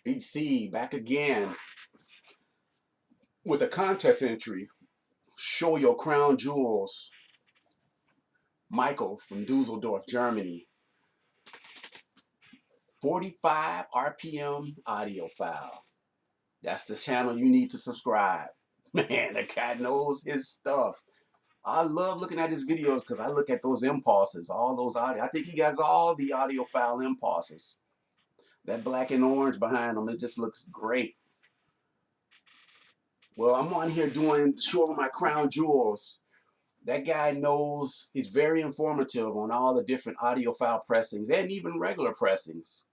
BC back again with a contest entry. Show your crown jewels. Michael from Dusseldorf, Germany. 45 RPM audiophile. That's the channel you need to subscribe. Man, the guy knows his stuff. I love looking at his videos because I look at those impulses, all those audio. I think he got all the audiophile impulses. That black and orange behind him, it just looks great. Well, I'm on here doing showing my crown jewels. That guy knows, it's very informative on all the different audiophile pressings and even regular pressings.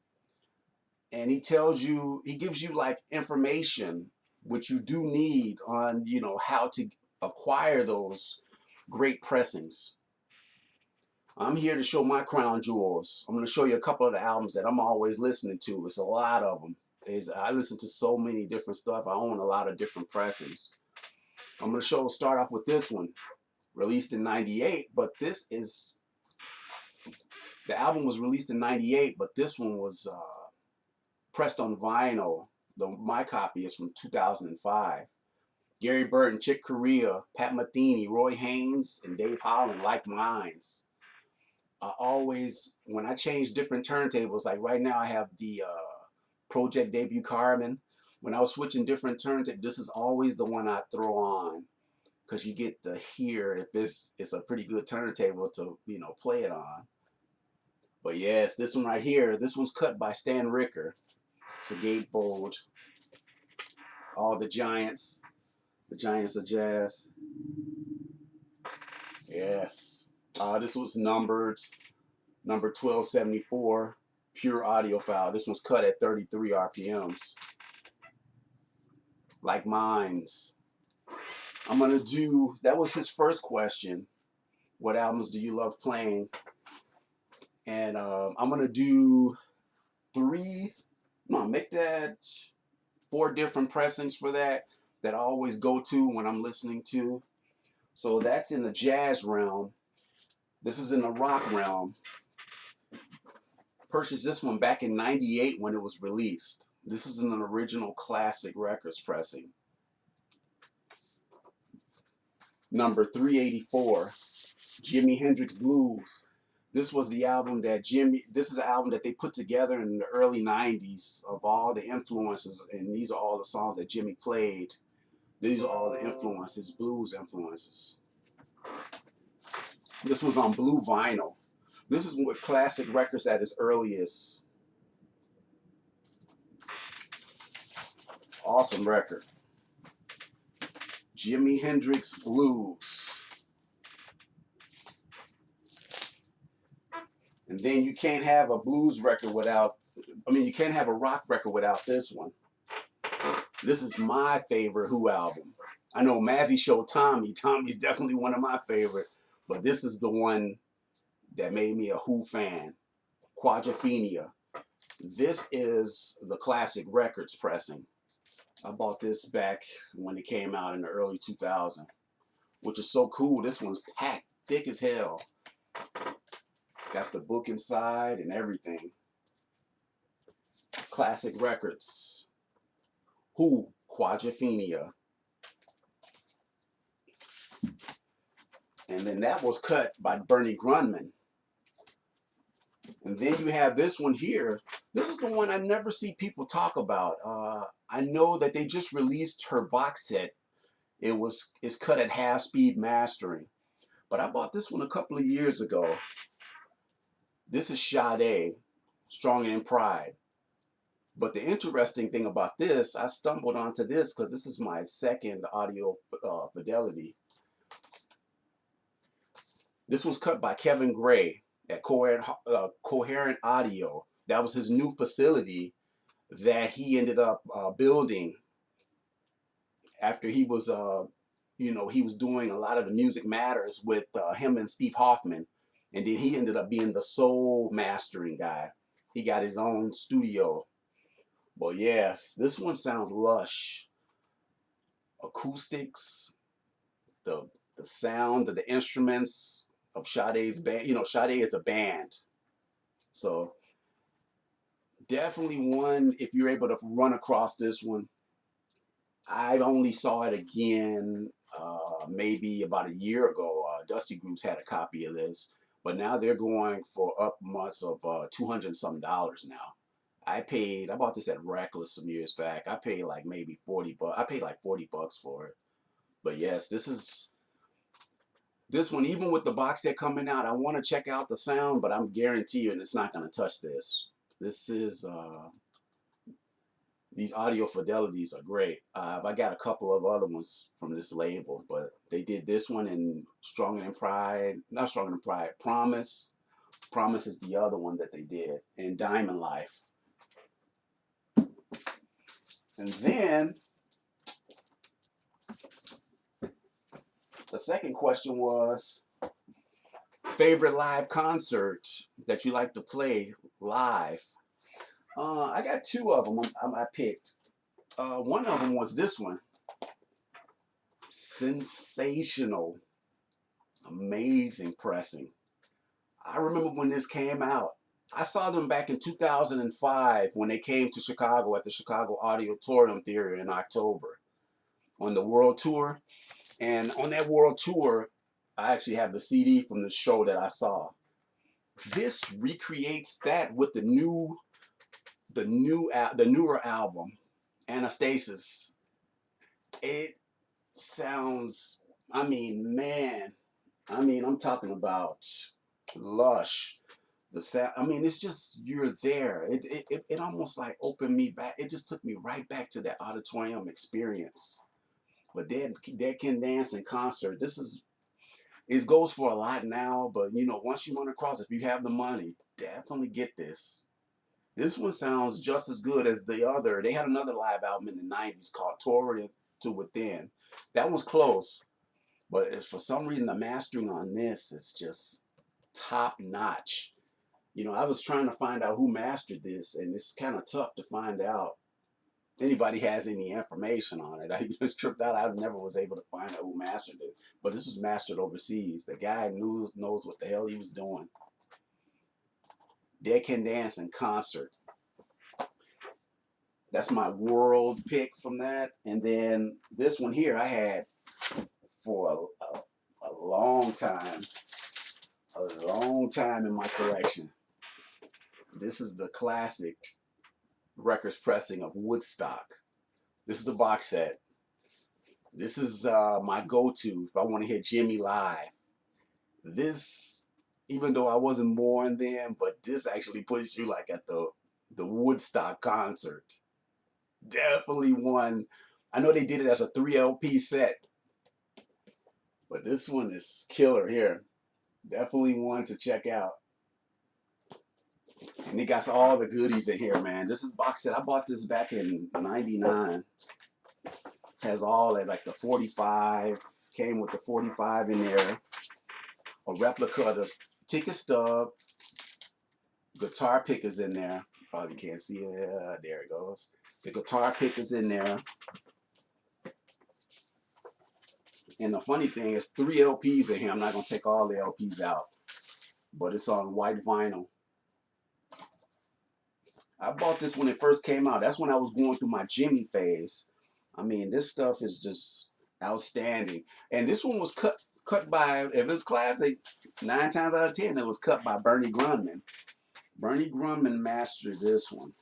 And he tells you, he gives you like information which you do need on, how to acquire those great pressings. I'm here to show my crown jewels. I'm going to show you a couple of the albums that I'm always listening to. It's a lot of them. I listen to so many different stuff. I own a lot of different pressings. I'm going to start off with this one, released in '98, but the album was released in '98, but this one was pressed on vinyl. My copy is from 2005. Gary Burton, Chick Corea, Pat Metheny, Roy Haynes, and Dave Holland, Like Minds. I always, when I change different turntables, like right now I have the Project Debut Carbon. When I was switching different turntables, this is always the one I throw on because you get to hear if it's a pretty good turntable to, play it on. But yes, this one right here, this one's cut by Stan Ricker. It's a gatefold. All the giants of jazz. Yes. This was numbered number 1274, pure audiophile. This one's cut at 33 RPMs. Like Minds. I'm gonna do, that was his first question. What albums do you love playing? And I'm gonna do make that 4 different pressings for that I always go to when I'm listening to. So that's in the jazz realm. This is in the rock realm. Purchased this one back in '98 when it was released. This is an original Classic Records pressing. Number 384, Jimi Hendrix Blues. This was the album that this is an album that they put together in the early '90s of all the influences, and these are all the songs that Jimmy played. These are all the influences, blues influences. This was on blue vinyl. This is what Classic Records at its earliest. Awesome record. Jimi Hendrix Blues. And then you can't have a blues record without, you can't have a rock record without this one. This is my favorite Who album. I know Mazzy showed Tommy. Tommy's definitely one of my favorite, but this is the one that made me a Who fan. Quadrophenia. This is the Classic Records pressing. I bought this back when it came out in the early 2000s, which is so cool. This one's packed, thick as hell. That's the book inside and everything. Classic Records. Who? Quadrophenia. And then that was cut by Bernie Grundman. And then you have this one here. This is the one I never see people talk about. I know that they just released her box set. It's cut at half speed mastering. But I bought this one a couple of years ago. This is Sade, Strong and in Pride. But the interesting thing about this, I stumbled onto this because this is my second audio fidelity. This was cut by Kevin Gray at Coherent Audio. That was his new facility that he ended up building after he was, he was doing a lot of the Music Matters with him and Steve Hoffman. And then he ended up being the sole mastering guy. He got his own studio. Well, yes, this one sounds lush. Acoustics, the sound of the instruments of Sade's band. Sade is a band. So Definitely one, if you're able to run across this one. I only saw it again maybe about a year ago. Dusty Groups had a copy of this, but now they're going for up months of 200 and some dollars now. I bought this at Reckless some years back. I paid like maybe 40 bucks. I paid like 40 bucks for it. But yes, this one, even with the box set coming out, I want to check out the sound, but I'm guaranteeing it's not going to touch this. This is these audio fidelities are great. I got a couple of other ones from this label, but they did this one in Stronger Than Pride, not Stronger Than Pride, Promise. Promise is the other one that they did, and Diamond Life. And then the second question was favorite live concert that you like to play live. I got two of them I picked. One of them was this one. Sensational, amazing pressing. I remember when this came out. I saw them back in 2005 when they came to Chicago at the Chicago Auditorium Theater in October on the world tour. And on that world tour, I actually have the CD from the show that I saw. This recreates that with the newer album, Anastasis. It sounds, I mean, man, I'm talking about lush. The sound, I mean, it's just, you're there. It almost like opened me back. It just took me right back to that auditorium experience. But Dead Can Dance in concert, it goes for a lot now, but you know, once you run across, if you have the money, definitely get this. This one sounds just as good as the other. They had another live album in the 90s called Toward to Within. That was close, but for some reason the mastering on this is just top notch. You know, I was trying to find out who mastered this, and it's kind of tough to find out. Anybody has any information on it. I just tripped out. I never was able to find out who mastered it. But this was mastered overseas. The guy knows what the hell he was doing. Dead Can Dance in concert. That's my world pick from that. And then this one here I had for a long time. A long time in my collection. This is the classic records pressing of Woodstock. This is a box set. This is my go-to if I want to hear Jimmy live. This, even though I wasn't born then, but this actually puts you like at the Woodstock concert. Definitely one. I know they did it as a 3 LP set, but this one is killer here. Definitely one to check out. And it got all the goodies in here, man. This is box set. I bought this back in '99. Has all that, like the 45. Came with the 45 in there. A replica of the ticket stub. Guitar pick is in there. Probably can't see it. There it goes. The guitar pick is in there. And the funny thing is 3 LPs in here. I'm not going to take all the LPs out. But it's on white vinyl. I bought this when it first came out. That's when I was going through my Jimmy phase. I mean, this stuff is just outstanding. And this one was cut by, if it's classic, 9 times out of 10, it was cut by Bernie Grundman. Bernie Grundman mastered this one.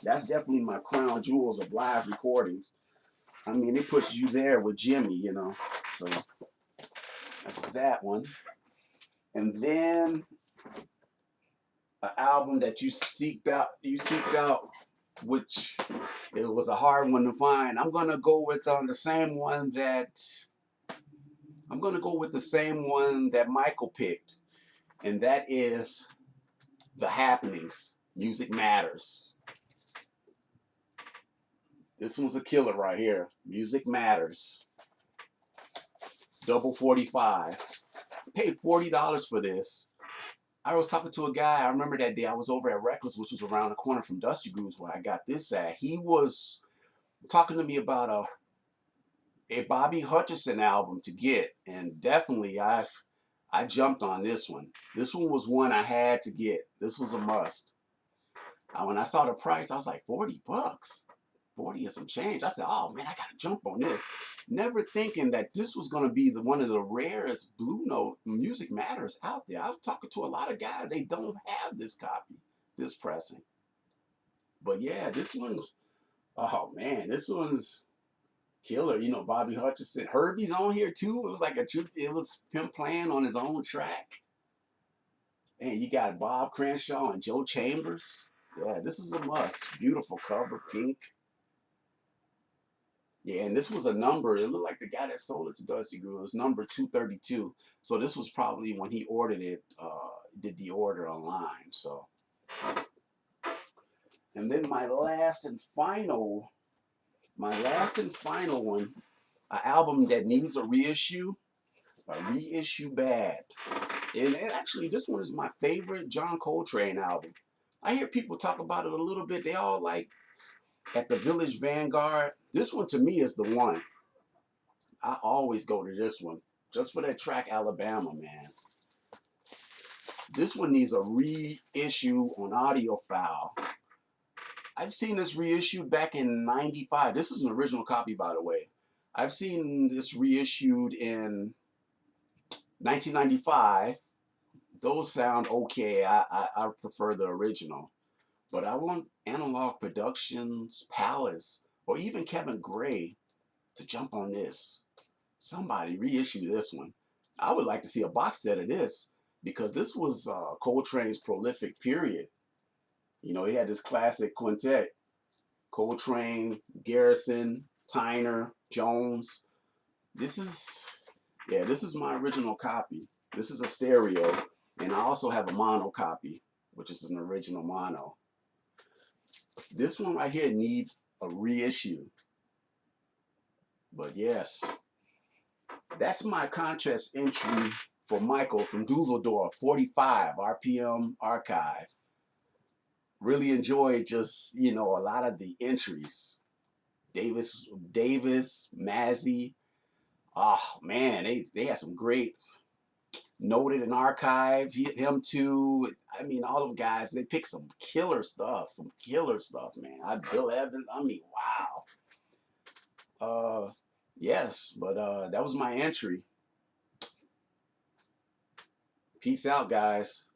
That's definitely my crown jewels of live recordings. I mean, it puts you there with Jimmy, you know. So that's that one. And then an album that you seeked out, which it was a hard one to find. I'm gonna go with the same one that Michael picked, and that is The Happenings. Music Matters. This one's a killer right here. Music Matters. Double 45. Paid $40 for this. I was talking to a guy. I remember that day I was over at Reckless, which was around the corner from Dusty Grooves where I got this at. He was talking to me about a Bobby Hutcherson album to get, and definitely I jumped on this one. This one was one I had to get. This was a must. When I saw the price, I was like, 40 bucks. 40 and some change. I said, oh man, I gotta jump on this. Never thinking that this was gonna be one of the rarest Blue Note Music Matters out there. I was talking to a lot of guys, they don't have this copy, this pressing. But yeah, this one, oh man, this one's killer. You know, Bobby Hutcherson, Herbie's on here too. It was like it was him playing on his own track. And you got Bob Crenshaw and Joe Chambers. Yeah, this is a must. Beautiful cover, pink. Yeah, and this was a number. It looked like the guy that sold it to Dusty Guru. It was number 232. So this was probably when he ordered it, did the order online. So, and then my last and final one, an album that needs a reissue bad. And actually, this one is my favorite John Coltrane album. I hear people talk about it a little bit. They all like At the Village Vanguard. This one to me is the one. I always go to this one just for that track Alabama, man. This one needs a reissue on Audiophile. I've seen this reissued back in '95. This is an original copy, by the way. I've seen this reissued in 1995. Those sound okay. I prefer the original. But I want Analog Productions, Palace, or even Kevin Gray to jump on this. Somebody reissue this one. I would like to see a box set of this because this was Coltrane's prolific period. You know, he had this classic quintet: Coltrane, Garrison, Tyner, Jones. This is, yeah, this is my original copy. This is a stereo, and I also have a mono copy, which is an original mono. This one right here needs a reissue. But yes, that's my contest entry for Michael from Dusseldorf, 45 RPM archive. Really enjoyed just, you know, a lot of the entries. Davis, Mazzy. Oh man, they had some great noted and archive. Him too. I mean, all them guys, they picked some killer stuff, man. Bill Evans. I mean, wow. Yes, but that was my entry. Peace out, guys.